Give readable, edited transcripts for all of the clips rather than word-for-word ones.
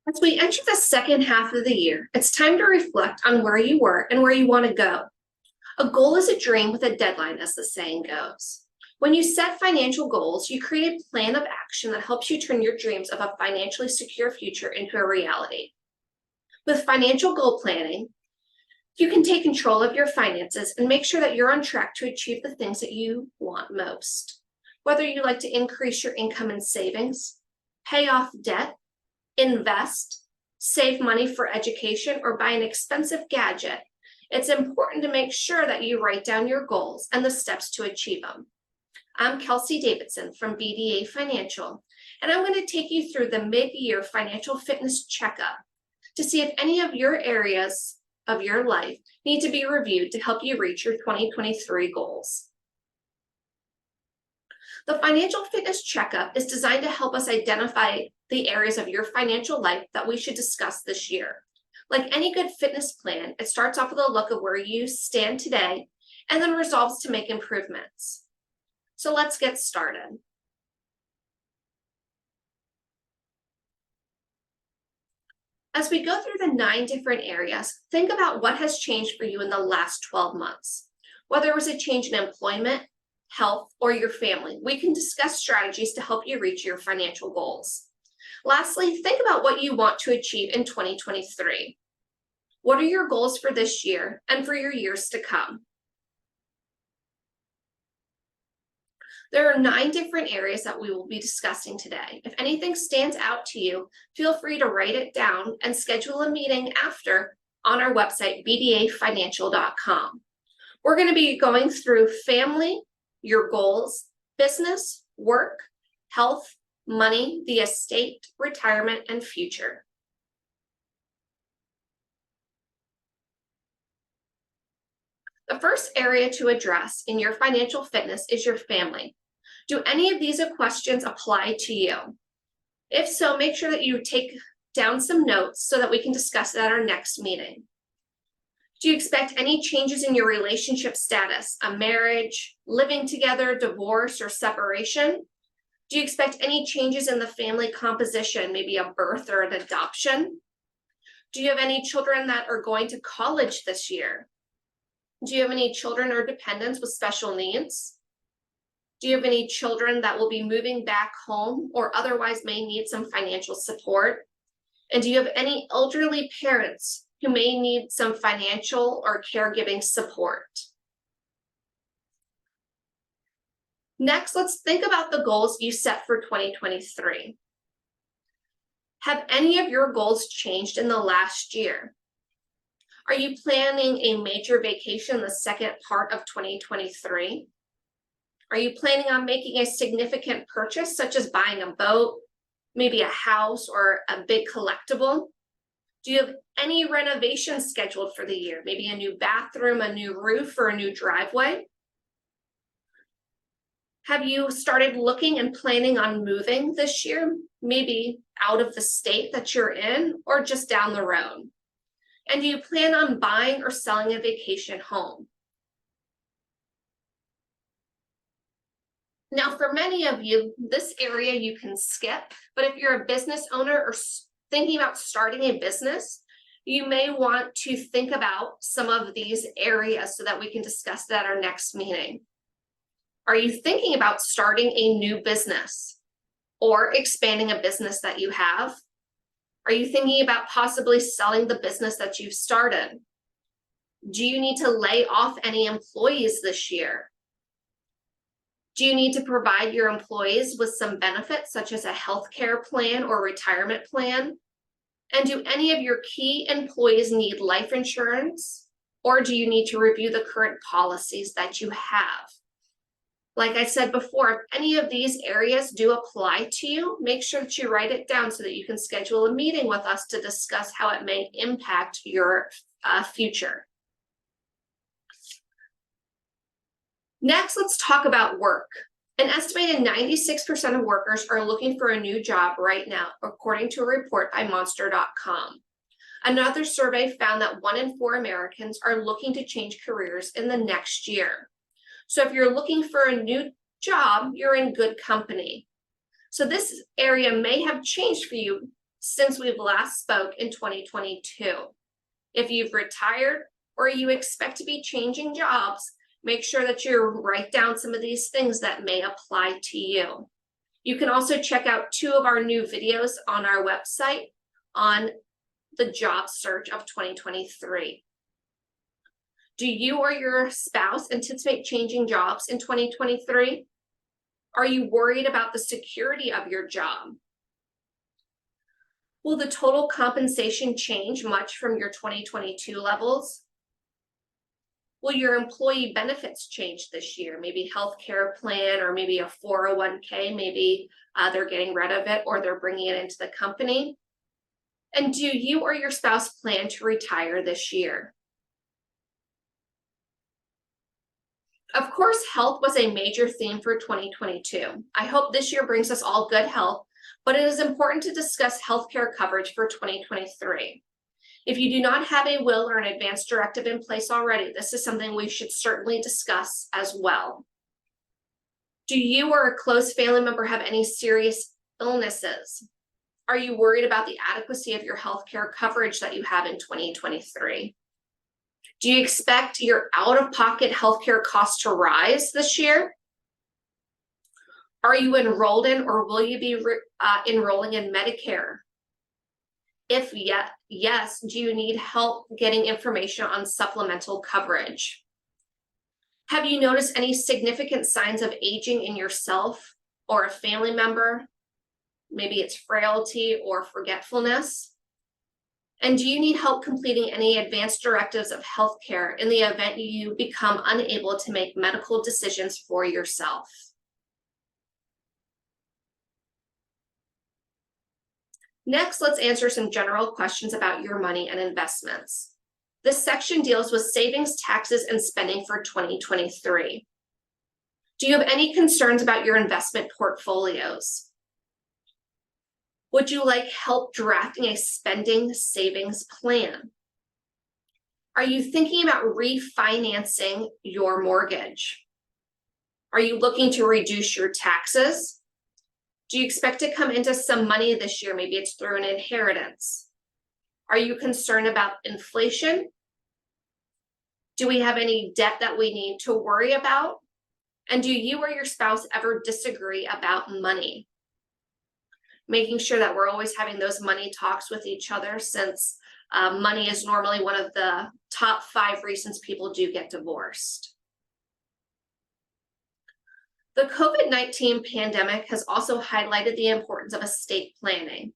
As we enter the second half of the year, it's time to reflect on where you were and where you want to go. A goal is a dream with a deadline, as the saying goes. When you set financial goals, you create a plan of action that helps you turn your dreams of a financially secure future into a reality. With financial goal planning, you can take control of your finances and make sure that you're on track to achieve the things that you want most. Whether you like to increase your income and savings, pay off debt, invest, save money for education, or buy an expensive gadget, it's important to make sure that you write down your goals and the steps to achieve them. I'm Kelsey Davidson from BDA Financial, and I'm going to take you through the mid-year financial fitness checkup to see if any of your areas of your life need to be reviewed to help you reach your 2023 goals. The financial fitness checkup is designed to help us identify the areas of your financial life that we should discuss this year. Like any good fitness plan, it starts off with a look at where you stand today and then resolves to make improvements. So let's get started. As we go through the 9 different areas, think about what has changed for you in the last 12 months. Whether it was a change in employment, health, or your family, we can discuss strategies to help you reach your financial goals. Lastly, think about what you want to achieve in 2023. What are your goals for this year and for your years to come? There are 9 different areas that we will be discussing today. If anything stands out to you, feel free to write it down and schedule a meeting after on our website, bdafinancial.com. We're going to be going through family, your goals, business, work, health, money, the estate, retirement, and future. The first area to address in your financial fitness is your family. Do any of these questions apply to you? If so, make sure that you take down some notes so that we can discuss it at our next meeting. Do you expect any changes in your relationship status, a marriage, living together, divorce, or separation? Do you expect any changes in the family composition, maybe a birth or an adoption? Do you have any children that are going to college this year? Do you have any children or dependents with special needs? Do you have any children that will be moving back home or otherwise may need some financial support? And do you have any elderly parents who may need some financial or caregiving support? Next, let's think about the goals you set for 2023. Have any of your goals changed in the last year? Are you planning a major vacation the second part of 2023? Are you planning on making a significant purchase, such as buying a boat, maybe a house, or a big collectible? Do you have any renovations scheduled for the year? Maybe a new bathroom, a new roof, or a new driveway? Have you started looking and planning on moving this year? Maybe out of the state that you're in or just down the road? And do you plan on buying or selling a vacation home? Now, for many of you, this area you can skip, but if you're a business owner or thinking about starting a business, you may want to think about some of these areas so that we can discuss that at our next meeting. Are you thinking about starting a new business or expanding a business that you have? Are you thinking about possibly selling the business that you've started? Do you need to lay off any employees this year? Do you need to provide your employees with some benefits, such as a healthcare plan or retirement plan? And do any of your key employees need life insurance? Or do you need to review the current policies that you have? Like I said before, if any of these areas do apply to you, make sure that you write it down so that you can schedule a meeting with us to discuss how it may impact your future. Next, let's talk about work. An estimated 96% of workers are looking for a new job right now, according to a report by Monster.com. Another survey found that 1 in 4 Americans are looking to change careers in the next year. So if you're looking for a new job, you're in good company. So this area may have changed for you since we've last spoke in 2022. If you've retired or you expect to be changing jobs, make sure that you write down some of these things that may apply to you. You can also check out 2 of our new videos on our website on the job search of 2023. Do you or your spouse anticipate changing jobs in 2023? Are you worried about the security of your job? Will the total compensation change much from your 2022 levels? Will your employee benefits change this year? Maybe healthcare plan or maybe a 401k, maybe they're getting rid of it or they're bringing it into the company. And do you or your spouse plan to retire this year? Of course, health was a major theme for 2022. I hope this year brings us all good health, but it is important to discuss healthcare coverage for 2023. If you do not have a will or an advance directive in place already, this is something we should certainly discuss as well. Do you or a close family member have any serious illnesses? Are you worried about the adequacy of your healthcare coverage that you have in 2023? Do you expect your out-of-pocket healthcare costs to rise this year? Are you enrolled in or will you be enrolling in Medicare? If yes, do you need help getting information on supplemental coverage? Have you noticed any significant signs of aging in yourself or a family member? Maybe it's frailty or forgetfulness. And do you need help completing any advanced directives of healthcare in the event you become unable to make medical decisions for yourself? Next, let's answer some general questions about your money and investments. This section deals with savings, taxes, and spending for 2023. Do you have any concerns about your investment portfolios? Would you like help drafting a spending savings plan? Are you thinking about refinancing your mortgage? Are you looking to reduce your taxes? Do you expect to come into some money this year? Maybe it's through an inheritance. Are you concerned about inflation? Do we have any debt that we need to worry about? And do you or your spouse ever disagree about money? Making sure that we're always having those money talks with each other, since money is normally one of the top 5 reasons people do get divorced. The COVID-19 pandemic has also highlighted the importance of estate planning.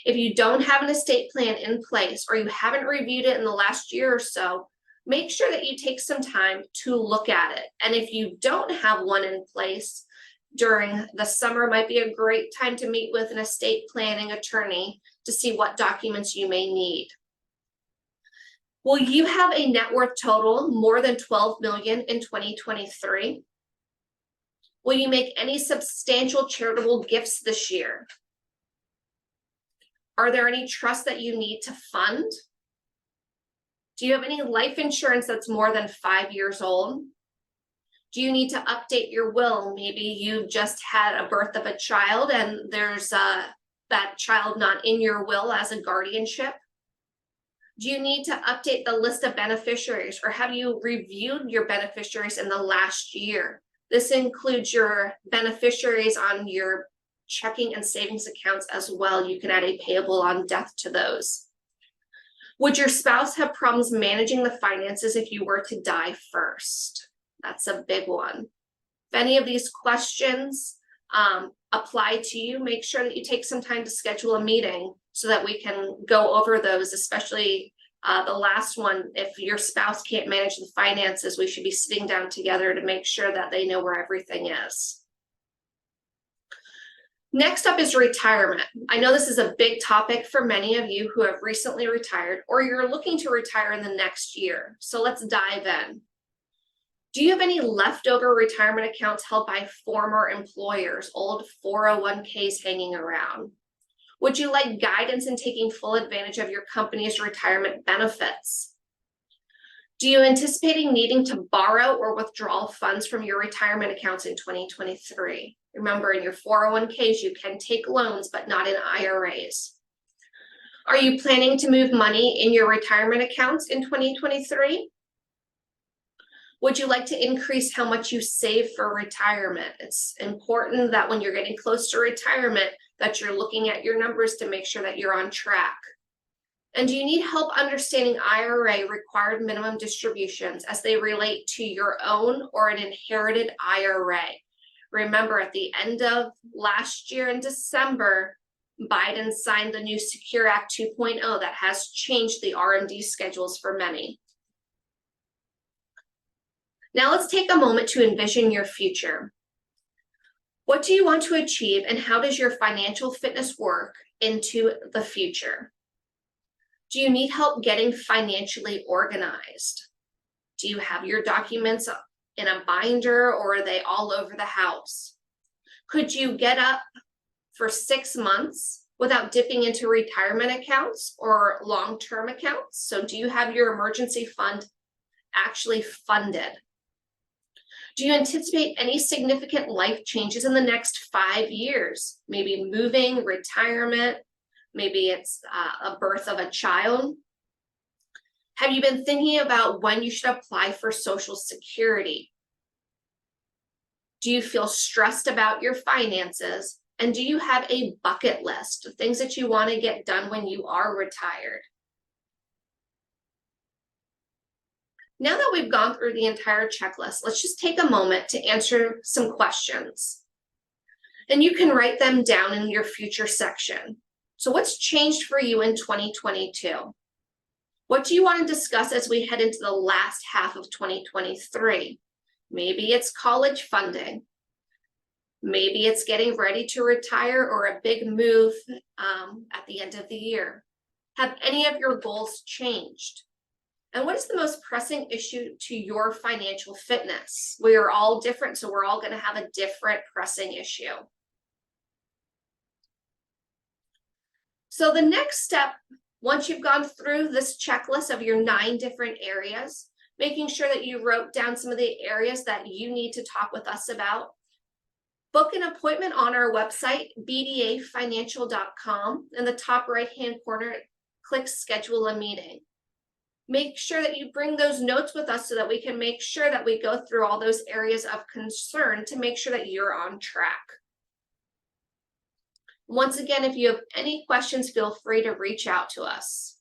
If you don't have an estate plan in place or you haven't reviewed it in the last year or so, make sure that you take some time to look at it. And if you don't have one in place, during the summer might be a great time to meet with an estate planning attorney to see what documents you may need. Will you have a net worth total more than $12 million in 2023? Will you make any substantial charitable gifts this year? Are there any trusts that you need to fund? Do you have any life insurance that's more than 5 years old? Do you need to update your will? Maybe you just had a birth of a child and there's that child not in your will as a guardianship. Do you need to update the list of beneficiaries, or have you reviewed your beneficiaries in the last year? This includes your beneficiaries on your checking and savings accounts as well. You can add a payable on death to those. Would your spouse have problems managing the finances if you were to die first? That's a big one. If any of these questions apply to you, make sure that you take some time to schedule a meeting so that we can go over those, especially the last one. If your spouse can't manage the finances, we should be sitting down together to make sure that they know where everything is. Next up is retirement. I know this is a big topic for many of you who have recently retired or you're looking to retire in the next year. So let's dive in. Do you have any leftover retirement accounts held by former employers, old 401ks hanging around? Would you like guidance in taking full advantage of your company's retirement benefits? Do you anticipate needing to borrow or withdraw funds from your retirement accounts in 2023? Remember, in your 401ks, you can take loans, but not in IRAs. Are you planning to move money in your retirement accounts in 2023? Would you like to increase how much you save for retirement? It's important that when you're getting close to retirement, that you're looking at your numbers to make sure that you're on track. And do you need help understanding IRA required minimum distributions as they relate to your own or an inherited IRA? Remember, at the end of last year in December, Biden signed the new Secure Act 2.0 that has changed the RMD schedules for many. Now let's take a moment to envision your future. What do you want to achieve, and how does your financial fitness work into the future? Do you need help getting financially organized? Do you have your documents in a binder, or are they all over the house? Could you get up for 6 months without dipping into retirement accounts or long-term accounts? So do you have your emergency fund actually funded? Do you anticipate any significant life changes in the next 5 years? Maybe moving, retirement, maybe it's a birth of a child. Have you been thinking about when you should apply for Social Security? Do you feel stressed about your finances? And do you have a bucket list of things that you want to get done when you are retired? Now that we've gone through the entire checklist, let's just take a moment to answer some questions. And you can write them down in your future section. So what's changed for you in 2022? What do you want to discuss as we head into the last half of 2023? Maybe it's college funding. Maybe it's getting ready to retire or a big move at the end of the year. Have any of your goals changed? And what is the most pressing issue to your financial fitness? We are all different, so we're all going to have a different pressing issue. So the next step, once you've gone through this checklist of your 9 different areas, making sure that you wrote down some of the areas that you need to talk with us about, book an appointment on our website, bdafinancial.com. In the top right-hand corner, click Schedule a Meeting. Make sure that you bring those notes with us so that we can make sure that we go through all those areas of concern to make sure that you're on track. Once again, if you have any questions, feel free to reach out to us.